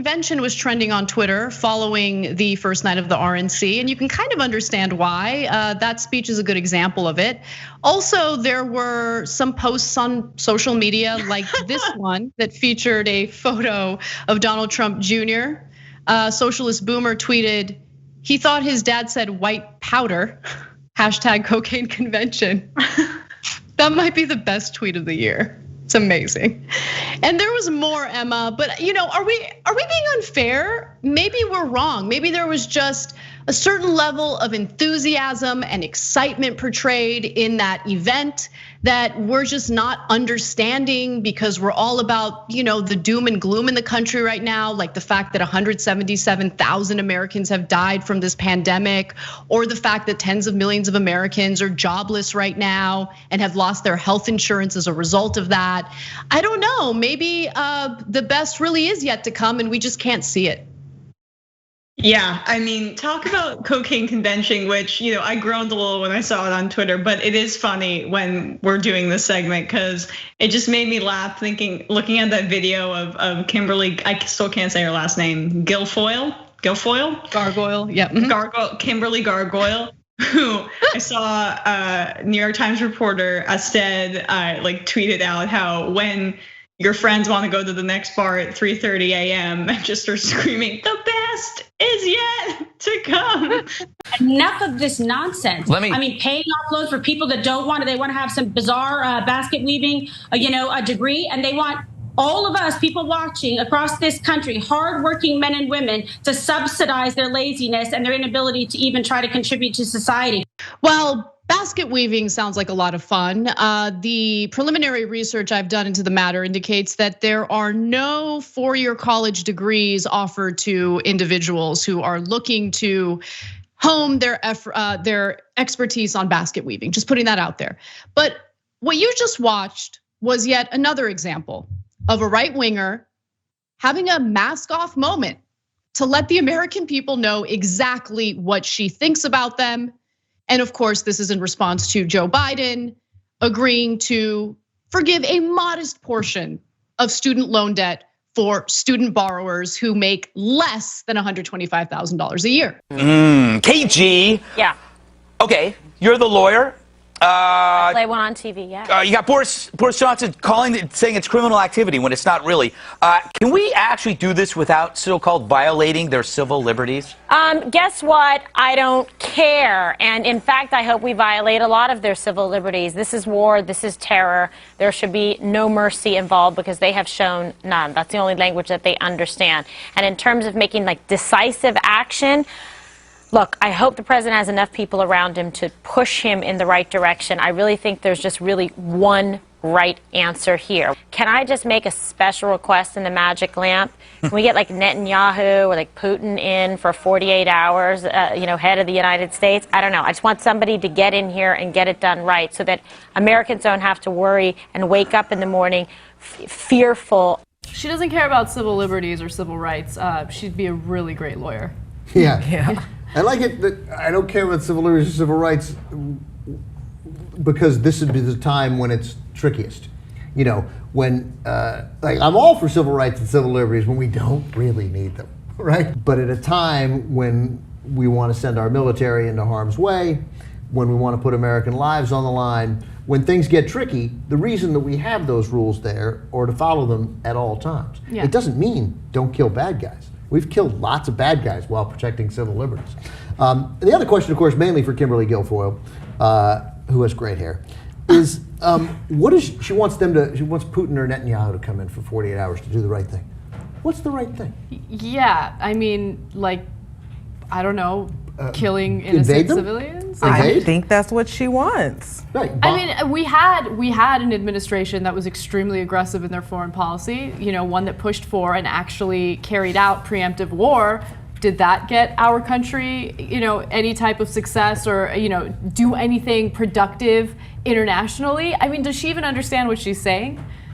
convention was trending on Twitter following the first night of the RNC, and you can kind of understand why. That speech is a good example of it. Also, there were some posts on social media like this one that featured a photo of Donald Trump Jr. Socialist Boomer tweeted, he thought his dad said white powder, hashtag cocaine convention. That might be the best tweet of the year. It's amazing. And there was more, Emma, but are we being unfair? Maybe we're wrong. Maybe there was just a certain level of enthusiasm and excitement portrayed in that event that we're just not understanding because we're all about, the doom and gloom in the country right now, like the fact that 177,000 Americans have died from this pandemic, or the fact that tens of millions of Americans are jobless right now and have lost their health insurance as a result of that. I don't know, maybe the best really is yet to come and we just can't see it. Yeah, I mean, talk about cocaine convention, which, I groaned a little when I saw it on Twitter, but it is funny when we're doing this segment because it just made me laugh looking at that video of Kimberly, I still can't say her last name, Guilfoyle? Gargoyle, yeah. Kimberly Gargoyle, who I saw New York Times reporter Asted tweeted out how when your friends want to go to the next bar at 3:30 a.m. and just start screaming, the best is yet to come. Enough of this nonsense. Paying off loans for people that don't want it. They want to have some bizarre basket weaving, a degree, and they want all of us, people watching across this country, hardworking men and women, to subsidize their laziness and their inability to even try to contribute to society. Well, basket weaving sounds like a lot of fun. The preliminary research I've done into the matter indicates that there are no four-year college degrees offered to individuals who are looking to hone their expertise on basket weaving. Just putting that out there. But what you just watched was yet another example of a right-winger having a mask-off moment to let the American people know exactly what she thinks about them. And of course, this is in response to Joe Biden agreeing to forgive a modest portion of student loan debt for student borrowers who make less than $125,000 a year. KG. Yeah. Okay, you're the lawyer. Play one on TV, yeah. You got Boris Johnson saying it's criminal activity when it's not really. Can we actually do this without so-called violating their civil liberties? Guess what? I don't care. And in fact, I hope we violate a lot of their civil liberties. This is war, this is terror. There should be no mercy involved because they have shown none. That's the only language that they understand. And in terms of making decisive action, look, I hope the president has enough people around him to push him in the right direction. I really think there's just really one right answer here. Can I just make a special request in the magic lamp? Can we get Netanyahu or Putin in for 48 hours, head of the United States? I don't know. I just want somebody to get in here and get it done right so that Americans don't have to worry and wake up in the morning fearful. She doesn't care about civil liberties or civil rights. She'd be a really great lawyer. Yeah. I like it that I don't care about civil liberties or civil rights because this would be the time when it's trickiest. When I'm all for civil rights and civil liberties when we don't really need them, right? But at a time when we want to send our military into harm's way, when we want to put American lives on the line, when things get tricky, the reason that we have those rules there are to follow them at all times. Yeah. It doesn't mean don't kill bad guys. We've killed lots of bad guys while protecting civil liberties. The other question, of course, mainly for Kimberly Guilfoyle, who has great hair, is what is she wants Putin or Netanyahu to come in for 48 hours to do the right thing. What's the right thing? Yeah, I mean, I don't know, killing innocent civilians. I think that's what she wants. Right. I mean, we had an administration that was extremely aggressive in their foreign policy. One that pushed for and actually carried out preemptive war. Did that get our country, any type of success or, do anything productive internationally? I mean, does she even understand what she's saying?